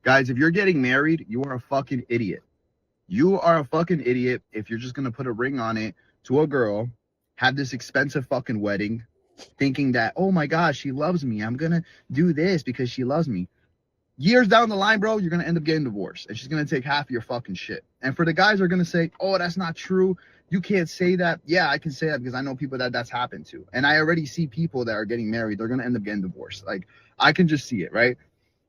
Guys, if you're getting married, you are a fucking idiot. You are a fucking idiot if you're just gonna put a ring on it to a girl, have this expensive fucking wedding, thinking that, oh my gosh, she loves me. I'm gonna do this because she loves me. Years down the line, bro, you're gonna end up getting divorced, and she's gonna take half of your fucking shit. And for the guys who are gonna say, "Oh, that's not true. You can't say that." Yeah, I can say that because I know people that that's happened to, and I already see people that are getting married. They're gonna end up getting divorced. Like I can just see it, right?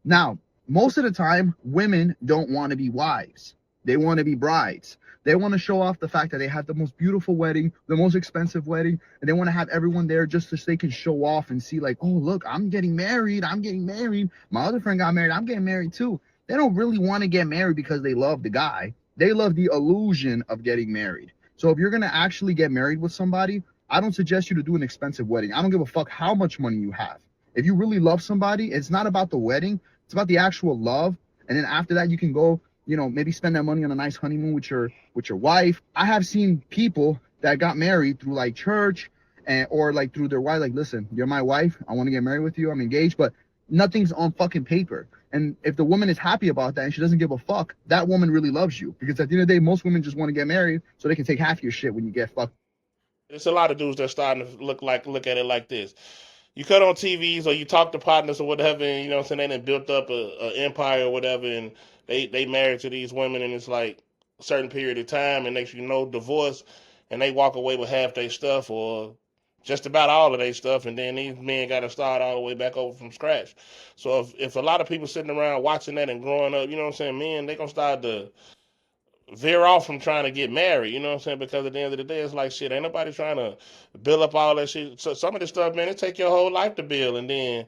Now, most of the time, women don't want to be wives. They want to be brides. They want to show off the fact that they have the most beautiful wedding, the most expensive wedding, and they want to have everyone there just so they can show off and see, like, oh, look, I'm getting married. I'm getting married. My other friend got married. I'm getting married too. They don't really want to get married because they love the guy. They love the illusion of getting married. So if you're going to actually get married with somebody, I don't suggest you to do an expensive wedding. I don't give a fuck how much money you have. If you really love somebody, it's not about the wedding. It's about the actual love. And then after that, you can go, maybe spend that money on a nice honeymoon with your wife. I have seen people that got married through like church and or like through their wife. Like, listen, you're my wife. I want to get married with you. I'm engaged, but nothing's on fucking paper. And if the woman is happy about that and she doesn't give a fuck, that woman really loves you. Because at the end of the day, most women just want to get married so they can take half your shit when you get fucked. There's a lot of dudes that's starting to look at it like this. You cut on TVs or you talk to partners or whatever, and you know what I'm saying, they done built up a empire or whatever, and they married to these women, and it's like a certain period of time, and next you know, divorce, and they walk away with half their stuff or just about all of their stuff, and then these men got to start all the way back over from scratch. So if a lot of people sitting around watching that and growing up, you know what I'm saying, men, they gonna start to veer off from trying to get married, you know what I'm saying? Because at the end of the day, it's like shit. Ain't nobody trying to build up all that shit. So some of this stuff, man, it take your whole life to build, and then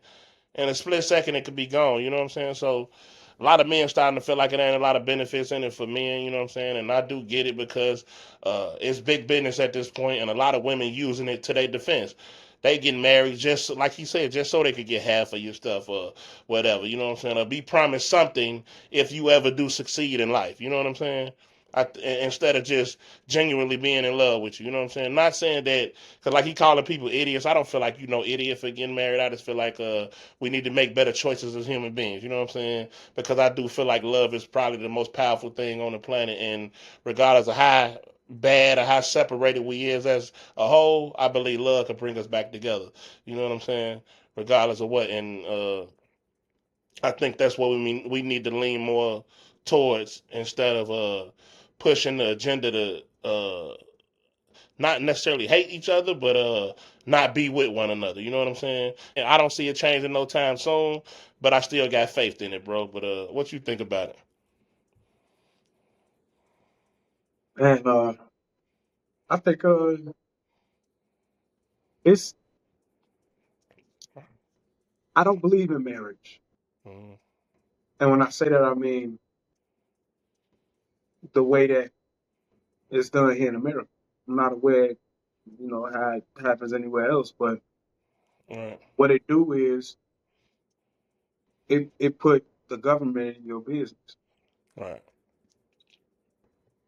in a split second, it could be gone. You know what I'm saying? So a lot of men starting to feel like it ain't a lot of benefits in it for men. You know what I'm saying? And I do get it because it's big business at this point, and a lot of women using it to their defense. They getting married just like he said, just so they could get half of your stuff or whatever. You know what I'm saying? Or be promised something if you ever do succeed in life. You know what I'm saying? Instead of just genuinely being in love with you. You know what I'm saying? Not saying that because like he calling people idiots. I don't feel like idiot for getting married. I just feel like we need to make better choices as human beings. You know what I'm saying? Because I do feel like love is probably the most powerful thing on the planet, and regardless of how bad or how separated we is as a whole, I believe love can bring us back together. You know what I'm saying? Regardless of what, and I think that's what we mean. We need to lean more towards instead of pushing the agenda to not necessarily hate each other, but not be with one another. You know what I'm saying? And I don't see it changing no time soon, but I still got faith in it, bro. But what you think about it? And I think it's I don't believe in marriage. Mm-hmm. And when I say that, I mean the way that it's done here in America. I'm not aware, how it happens anywhere else, but Right, what it do is it put the government in your business. right.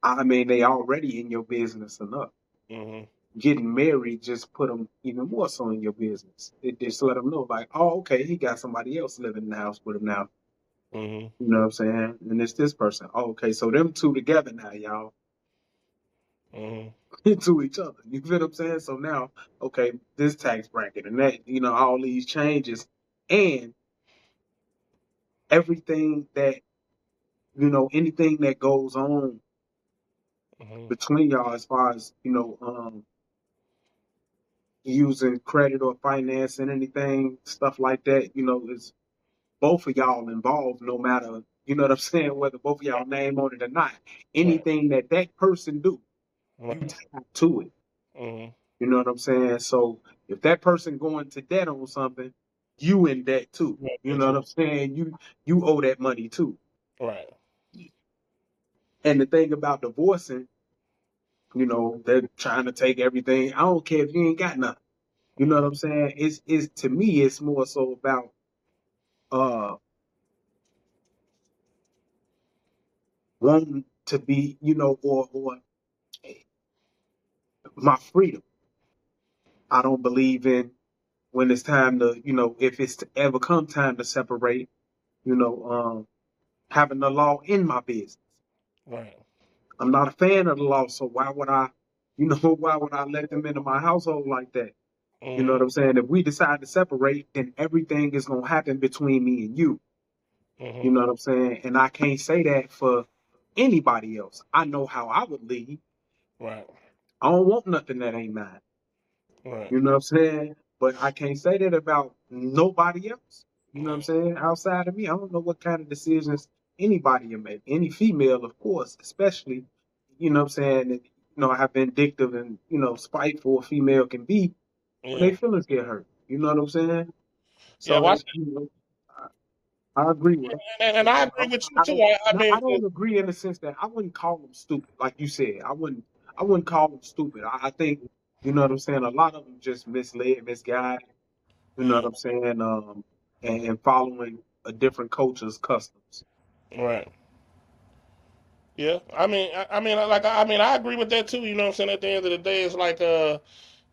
I mean, they already in your business enough. Mm-hmm. Getting married just put them even more so in your business. It just let them know, like, oh, okay, he got somebody else living in the house with him now. Mm-hmm. You know what I'm saying? And it's this person. Oh, okay, so them two together now, y'all, Mm-hmm. into each other. You feel what I'm saying? So now, okay, this tax bracket and that, all these changes and everything that, anything that goes on Mm-hmm. between y'all as far as, using credit or finance and anything, stuff like that, is both of y'all involved no matter, you know what I'm saying, whether both of y'all name on it or not. Right. Anything that person do, you Right. tie to it. Mm-hmm. You know what I'm saying? So if that person going to debt on something, you in debt too. Right. You That know what too. I'm saying? You owe that money too. Right. And the thing about divorcing, they're trying to take everything. I don't care if you ain't got nothing. You know what Mm-hmm. I'm saying? It's to me, it's more so about uh wanting to be, or my freedom. I don't believe in when it's time to, if it's to ever come time to separate, you know, um, having the law in my business. Right. I'm not a fan of the law, so why would I, why would I let them into my household like that? You know what Mm-hmm. I'm saying? If we decide to separate, then everything is gonna happen between me and you. You Mm-hmm. know what I'm saying? And I can't say that for anybody else. I know how I would lead. Right. I don't want nothing that ain't mine. Right. You know what I'm saying? But I can't say that about nobody else. You know what I'm saying? Outside of me, I don't know what kind of decisions anybody will make. Any female, of course, especially, you know what I'm saying, and, how vindictive and, spiteful a female can be when Yeah. their feelings get hurt. You know what I'm saying? Yeah. Watch. So, I agree with And I agree with you I too. don't I no, mean, I don't agree in the sense that I wouldn't call them stupid, like you said. I wouldn't call them stupid. I think, you know what I'm saying, a lot of them just misled, misguided, you know what I'm saying, and following a different culture's customs. right. Yeah. I mean, I agree with that too. You know what I'm saying? At the end of the day, it's like,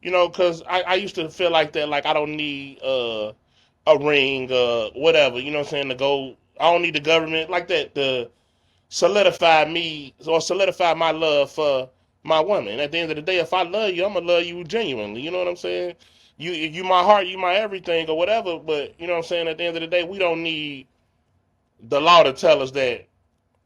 because I used to feel like that. Like I don't need a ring, whatever. You know what I'm saying? To go. I don't need the government like that to solidify me or solidify my love for my woman. At the end of the day, if I love you, I'm gonna love you genuinely. You know what I'm saying? You my heart, you my everything, or whatever. But you know what I'm saying? At the end of the day, we don't need the law to tell us that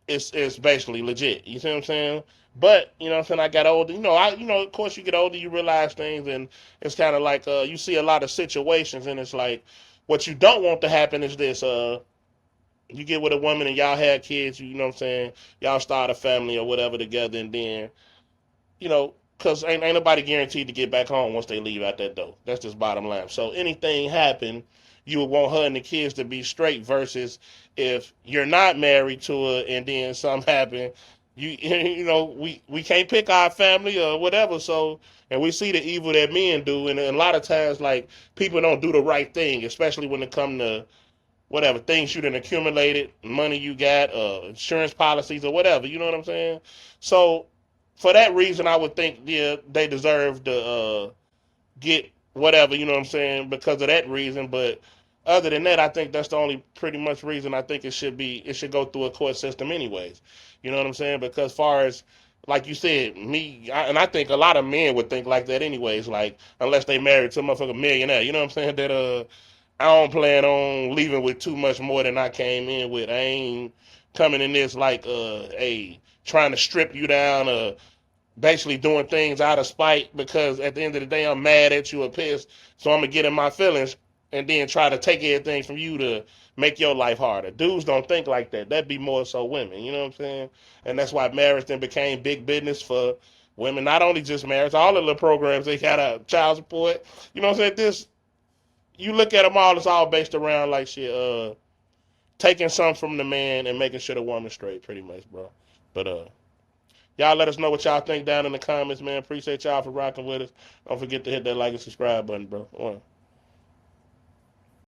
it's basically legit. You see what I'm saying? But you know what I'm saying, I got older. Of course you get older, you realize things, and it's kind of like you see a lot of situations, and it's like what you don't want to happen is this: you get with a woman and y'all have kids. You know what I'm saying? Y'all start a family or whatever together, and then because ain't nobody guaranteed to get back home once they leave out that door. That's just bottom line. So anything happen, you would want her and the kids to be straight. Versus if you're not married to her and then something happen, we can't pick our family or whatever. So and we see the evil that men do, and a lot of times like people don't do the right thing, especially when it come to whatever things you done accumulated, money you got, insurance policies or whatever. You know what I'm saying? So for that reason, I would think yeah they deserve to get whatever. You know what I'm saying? Because of that reason, but. Other than that, I think that's the only pretty much reason I think it should go through a court system anyways. You know what I'm saying? Because far as like you said, and I think a lot of men would think like that anyways. Like unless they married to a motherfucking millionaire, you know what I'm saying? That I don't plan on leaving with too much more than I came in with. I ain't coming in this like trying to strip you down or basically doing things out of spite because at the end of the day I'm mad at you or pissed. So I'm gonna get in my feelings and then try to take everything from you to make your life harder. Dudes don't think like that. That'd be more so women, you know what I'm saying? And that's why marriage then became big business for women, not only just marriage, all the little programs they got a child support. You know what I'm saying? This you look at them all, it's all based around like shit, taking something from the man and making sure the woman's straight, pretty much, bro. But y'all let us know what y'all think down in the comments, man. Appreciate y'all for rocking with us. Don't forget to hit that like and subscribe button, bro.